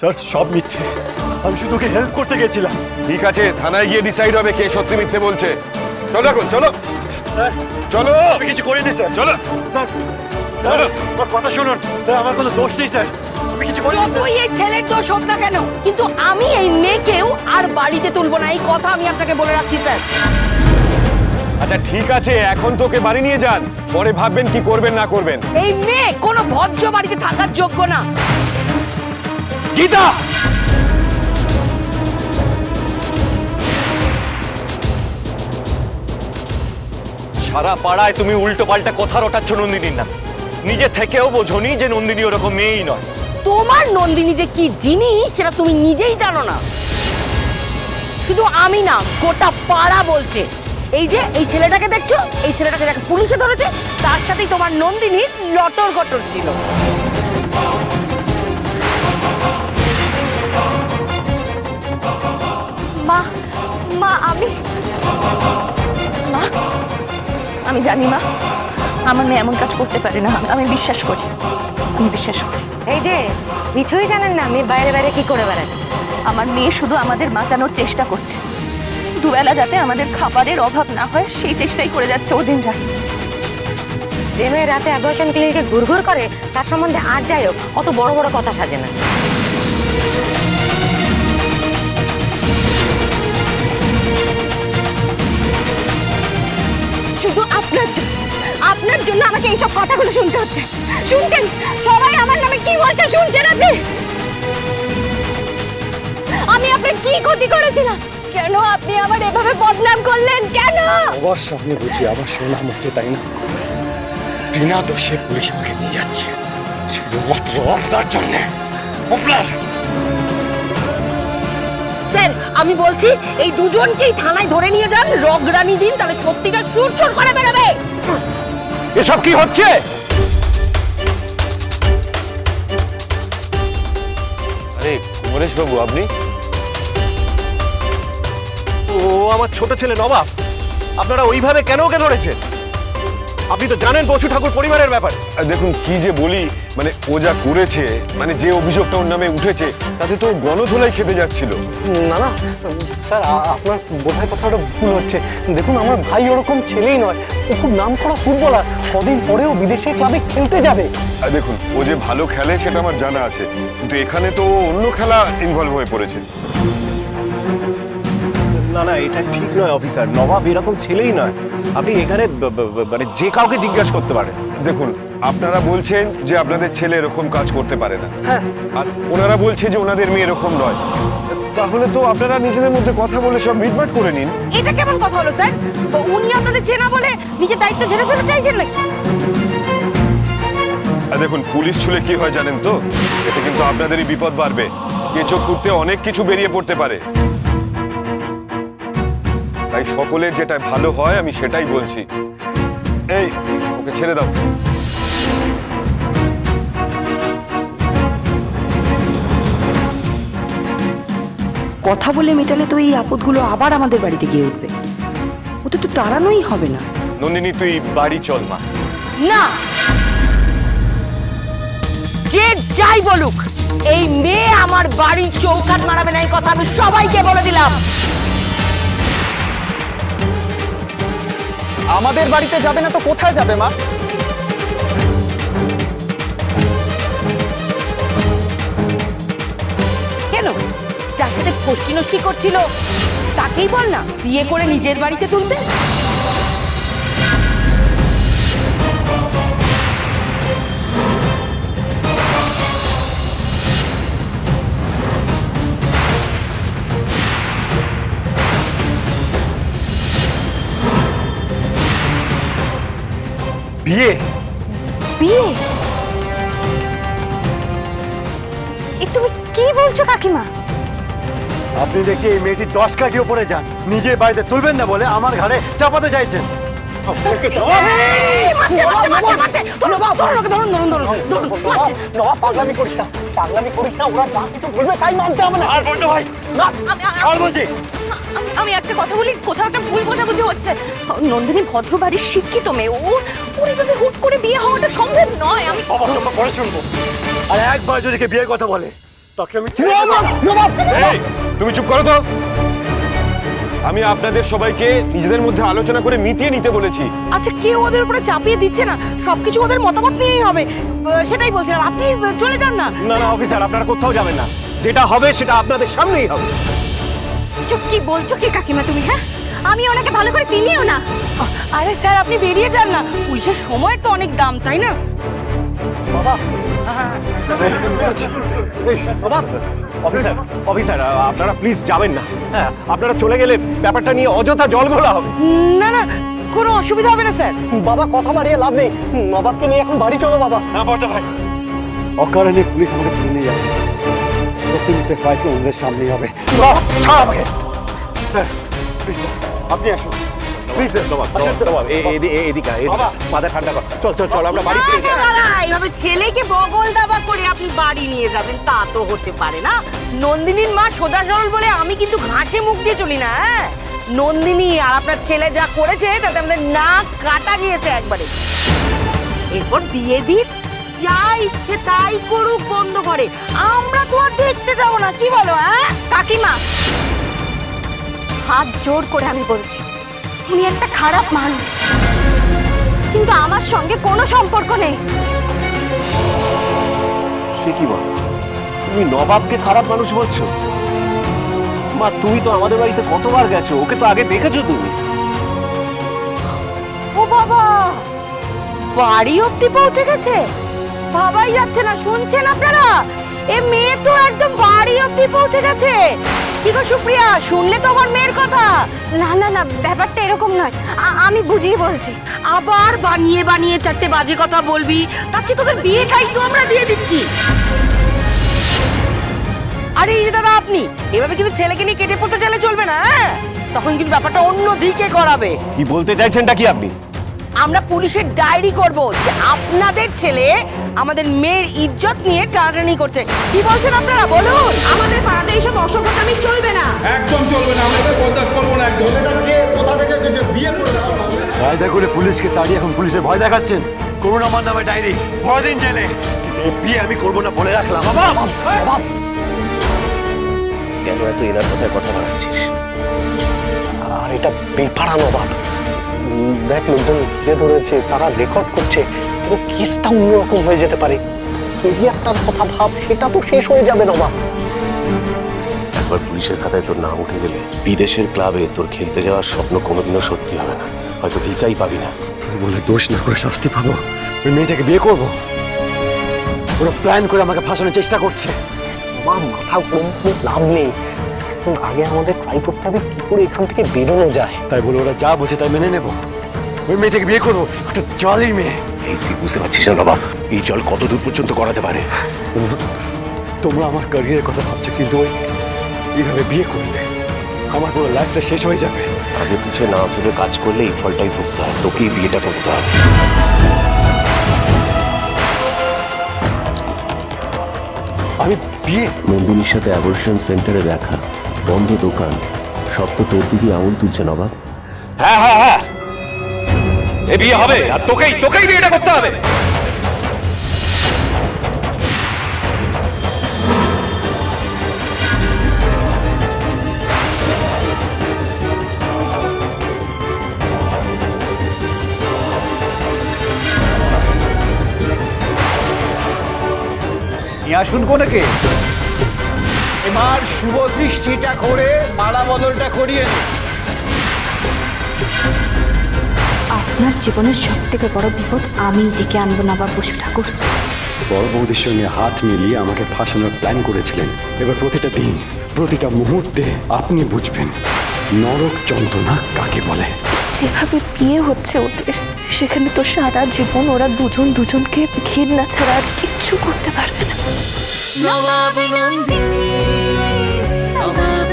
Sir সব মিথ্যে, আমি শুধু ওকে হেল্প করতে গেছিলাম। ঠিক আছে, থানায় গিয়ে ডিসাইড হবে কে সত্যি মিথ্যে বলছে। চলো এখন, চলো স্যার চলো। আমি কিছু করিনি স্যার। চলো স্যার স্যার আমার কথা শুনুন স্যার, আমার কোনো দোষ নেই স্যার, আমি কিছু করিনি স্যার। যতই এই ছেলের দোষ হোক না কেন, কিন্তু আমি এই মেয়েকেও আর বাড়িতে তুলবো না, এই কথা আমি আপনাকে বলে রাখছি স্যার। আচ্ছা ঠিক আছে, এখন তোকে বাড়ি নিয়ে যান, পরে ভাববেন কি করবেন না করবেন। এই মেয়ে কোনো ভদ্র বাড়িতে থাকার যোগ্য না। গীতা, সারা পাড়ায় তুমি উল্টো পাল্টা কথা রটাচ্ছ নন্দিনীর নামে, নিজে থেকেও বোঝনি যে নন্দিনী ওরকম মেয়েই নয়। তোমার নন্দিনী যে কি জিনিস সেটা তুমি নিজেই জানো না। শুধু আমি না, গোটা পাড়া বলছে। এই যে এই ছেলেটাকে দেখছো, এই ছেলেটাকে যাকে পুলিশে ধরেছে, তার সাথেই তোমার নন্দিনীর লটর গটর ছিল। মা মা আমি জানি মা, আমার মেয়ে এমন কাজ করতে পারে না। আমি বিশ্বাস করি, আমি বিশ্বাস করি। এই যে কিছুই জানেন না, আমি বাইরে বাইরে কি করে বেড়াচ্ছি। আমার মেয়ে শুধু আমাদের বাঁচানোর চেষ্টা করছে, দুবেলা যাতে আমাদের খাবারের অভাব না হয় সেই চেষ্টাই করে যাচ্ছে ও দিন রাত। যে মেয়ে রাতে অ্যাবর্শন ক্লিনিকে ঘুরঘুর করে তার সম্বন্ধে আর যাই হোক অত বড় বড় কথা সাজে না। শুধু আপনার জন্য আমাকে এইসব কথাগুলো শুনতে হচ্ছে। শুনছেন সবাই আমার নামে কি বলছে, শুনছেন আপনি? আমি আপনার কি ক্ষতি করেছিলাম? কেন আপনি আমার এভাবে বদনাম করলেন? কেন? আবার সামনে বুঝি আবার শোনা হচ্ছে, তাই না? বিনা দোষে পুলিশ আমাকে নিয়ে যাচ্ছে শুধুমাত্র আপনার জন্যে। আপনার স্যার আমি বলছি এই দুজনকেই থানায় ধরে নিয়ে যান, রগরানি দিন, তাহলে সত্যিটা চুরচুর করে বেরোবে। এসব কি হচ্ছে? আরে কুমারেশ বাবু, আপনি? ও আমার ছোট ছেলে নবাব, আপনারা ওইভাবে কেন ওকে ধরেছেন? আপনি তো জানেন বসু ঠাকুর পরিবারের ব্যাপারে। দেখুন কি যে বলি, মানে ও যা করেছে, মানে যে অভিযোগটা ওর নামে উঠেছে তাতে তো গণধোলাই খেতে যাচ্ছিল। না না স্যার, আপনার বোধহয় কথাটা ভুল হচ্ছে। দেখুন আমার ভাই ওরকম ছেলেই নয়, ও খুব নামকরা ফুটবলার, কদিন পরেও বিদেশে ক্লাবে খেলতে যাবে। আর দেখুন ও যে ভালো খেলে সেটা আমার জানা আছে, কিন্তু এখানে তো ও অন্য খেলা ইনভলভ হয়ে পড়েছে। না না, এটা ঠিক নয় অফিসার, নবাব এরকম ছেলেই নয়। আপনি এখানে মানে যে কাউকে জিজ্ঞাসা করতে পারেন। দেখুন আপনারা বলছেন যে আপনাদের ছেলে এরকম কাজ করতে পারে না, হ্যাঁ, আর ওনারা বলছে যে ওনাদের মেয়ে এরকম নয়। তাহলে তো আপনারা নিজেদের মধ্যে কথা বলে সব মিটমাট করে নিন। এটা কেমন কথা হলো স্যার? উনি আপনাদের চেনা বলে নিজের দায়িত্ব ঝেড়ে ফেলতে চাইছেন নাকি? আর দেখুন পুলিশ ছুলে কি হয় জানেন তো, এতে কিন্তু আপনাদেরই বিপদ বাড়বে। কেঁচো খুঁড়তে অনেক কিছু বেরিয়ে পড়তে পারে। তাই সকলের যেটা ভালো হয় আমি সেটাই বলছি। এই ওকে ছেড়ে দাও। কথা বলে মেটালে তো এই আপদগুলো আবার আমাদের বাড়িতে গিয়ে উঠবে। ওদের তো তাড়ানোই হবে না। নন্দিনী তুই বাড়ি চল মা। না, যে যাই বলুক এই মেয়ে আমার বাড়ির চৌকাট মারাবে না, এই কথা আমি সবাইকে বলে দিলাম। আমাদের বাড়িতে যাবে না তো কোথায় যাবে মা? কেন? যার সাথে ফষ্টি নষ্টি করছিল তাকেই বল না বিয়ে করে নিজের বাড়িতে তুলতে। বিয়ে? বিয়ে? এ তুমি কি বলছো কাকিমা? আপনি দেখছি এই মেয়েটি 10 কাঠি ওপরে যান, নিজের বাড়িতে তুলবেন না বলে আমার ঘাড়ে চাপাতে চাইছেন। নবাব পাগলামি করিস না, পাগলামি করিস না, ওরা যা কিছু বলবে তাই মানতে হবে না। আর বলতো ভাই না, আর বলছি আমি একটা কথা বলি, কোথাও একটা ভুল কথা বুঝি হচ্ছে। নন্দিনী ভদ্র বাড়ির শিক্ষিত মেয়ে, ওর এভাবে হুট করে বিয়ে হওয়াটা সম্ভব নয়। আমি বাবা তোমরা পরে শুনবো। আর একবার যদি কে বিয়ের কথা বলে তাকে আমি ছেড়ে দেব না। এই, তুমি চুপ করো তো। আমি আপনাদের সবাইকে নিজেদের মধ্যে আলোচনা করে মিটিয়ে নিতে বলেছি। আচ্ছা কেউ ওদের উপরে চাপিয়ে দিচ্ছে না, সবকিছু ওদের মতামত নিয়েই হবে। সেটাই বলছিলাম, আপনি চলে যান না। না না অফিসার, আপনারা কোথাও যাবেন না। যেটা হবে সেটা আপনাদের সামনেই হবে। এসব কি বলছো কি কাকিমা তুমি? হ্যাঁ, আমি ওনাকে ভালো করে চিনিও না। আরে স্যার আপনি বেরিয়ে যান না, পুলিশের সময় তো অনেক দাম, তাই না? অফিসার অফিসার, আপনারা প্লিজ যাবেন না। হ্যাঁ, আপনারা চলে গেলে ব্যাপারটা নিয়ে অযথা জল ঘোলা হবে। না না, কোনো অসুবিধা হবে না স্যার। বাবা কথা বাড়িয়ে লাভ নেই, নবাবকে নিয়ে এখন বাড়ি চলো বাবা। না বড়দা ভাই, অকারণে পুলিশ আমাকে তুলে নিয়ে যাচ্ছে। সত্যি মিথ্যে ফয়সালা ওদের সামনেই হবে। ছাড় আমাকে। স্যার প্লিজ স্যার, আপনি আসুন প্লিজ স্যার। এদিকে মাথা ঠান্ডা কর। চল চল চল, আমরা বাড়ি ফিরে যাই। না, এইভাবে ছেলেকে বগল দাবা করে আপনি বাড়ি নিয়ে যাবেন তা তো হতে পারে না। নন্দিনীর মা সোজা সরল বলে আমি কিন্তু ঘাসে মুখ দিয়ে চলি না। হ্যাঁ, নন্দিনী আর আপনার ছেলে যা করেছে তাতে আমাদের নাক কাটা গিয়েছে একবারে। এরপর বিয়ে দিন, যা ইচ্ছে তাই করুক বন্ধ করে, আমরা তো আর দেখতে যাবো না। কি বলো? হ্যাঁ কাকিমা, হাত জোর করে আমি বলছি, উনি একটা খারাপ মানুষ, কিন্তু আমার সঙ্গে কোনো সম্পর্ক নেই। সে কি বল? তুমি নবাবকে খারাপ মানুষ বলছো? মা, তুমি তো আমাদের বাড়িতে কতবার গেছো, ওকে তো আগে দেখেছো তুমি। ও বাবা, বাড়ি অব্দি পৌঁছে গেছে, ভাবাই যাচ্ছে না। শুনছেন আপনারা? এ মেয়ে তো একদম বাড়ি অব্দি পৌঁছে গেছে। কি গো সুপ্রিয়া, শুনলে তো আমার মেয়ের কথা? না না না, ব্যাপারটা এরকম নয়, আমি বুঝিয়ে বলছি। আবার বানিয়ে বানিয়ে চারটে বাজে কথা বলবি, তার চেয়ে তোদের বিয়েটাই তো আমরা দিয়ে দিচ্ছি। আরে এই যে দাদা, আপনি এভাবে কিন্তু ছেলেকে নিয়ে কেটে পড়তে চাইলে চলবে না। হ্যাঁ, তখন কিন্তু ব্যাপারটা অন্য দিকে করাবে। কি বলতে চাইছেনটা কি আপনি? আমরা পুলিশের ডায়েরি করব যে আপনাদের ছেলে আমাদের মেয়ের ইজ্জত নিয়ে টানাটানি করছে। কি বলছেন আপনারা, বলুন? আমাদের পাড়াতে এইসব অসভ্যতামি চলবে না। একদম চলবে না, আমরা এটা বরদাস্ত করবো না। ছেলেটাকে কোথা থেকে এসেছে বিয়ে করে দাও। কায়দা করে পুলিশকে তাড়িয়ে এখন পুলিশের ভয় দেখাচ্ছেন। করুন আমার নামে ডায়েরি, 10 দিন জেলে। এই বিয়ে আমি করবো না বলে রাখলাম। কেন এত এনার কথায় কথা বাড়াচ্ছিস? আর এটা বেপাড়া নবাব। দেখ লোকজন ঘিরে ধরেছে, তারা রেকর্ড করছে, কিন্তু কেসটা অন্যরকম হয়ে যেতে পারে। তুই একটা কথা ভাব, সেটা তো শেষ হয়ে যাবে নবাব। একবার পুলিশের খাতায় তোর নাম উঠে গেলে বিদেশের ক্লাবে তোর খেলতে যাওয়ার স্বপ্ন কোনোদিনও সত্যি হবে না, হয়তো ভিসাই পাবি না। তুই বলে দোষ না করে শাস্তি পাবো? ওই মেয়েটাকে বিয়ে করবো? ওরা প্ল্যান করে আমাকে ফাঁসানোর চেষ্টা করছে। মা, মাথা গরম করে লাভ নেই। আগে আমাদের ট্রাই করতে হবে কি করে এখান থেকে বেরোনো যায়। তাই বলে ওরা যা বলছে তাই মেনে নেব? ওই মেয়েটাকে বিয়ে করবো? একটা জলই মেয়ে। এই তুই বুঝতে পারছিস না নবাব, এই জল কত দূর পর্যন্ত করাতে পারে? তোমরা আমার ক্যারিয়ারের কথা ভাবছো, কিন্তু ওই এইভাবে বিয়ে করলে আমার পুরো লাইফটা শেষ হয়ে যাবে। আগে পিছিয়ে না ভেবে কাজ করলে এই ফলটাই ভুগতে হয়, তোকেই বিয়েটা করতে হবে। আমি বিয়ে? নন্দিনীর সাথে অ্যাবর্শন সেন্টারে দেখা, বন্ধ দোকান, সব তো তোর দিদি আঙুল তুলছে নবাব। হ্যাঁ হ্যাঁ হ্যাঁ, এ বিয়ে হবে, আর তোকেই বিয়েটা করতে হবে। আসুন কোনেকে এবার শুভ দৃষ্টিটা করে মালা বদলটা করিয়ে নিন। আপনার জীবনের সব থেকে বড় বিপদ আমি ডেকে আনবো নবাব বসু ঠাকুর। বড় বৌদির সঙ্গে হাত মিলিয়ে আমাকে ফাঁসানোর প্ল্যান করেছিলেন। এবার প্রতিটা দিন, প্রতিটা মুহূর্তে আপনি বুঝবেন নরক যন্ত্রণা কাকে বলে। যেভাবে বিয়ে হচ্ছে ওদের, সেখানে তো সারা জীবন ওরা দুজন দুজনকে ঘৃণা ছাড়া আর কিচ্ছু করতে পারবে না। নবাব নন্দিনী, নবাব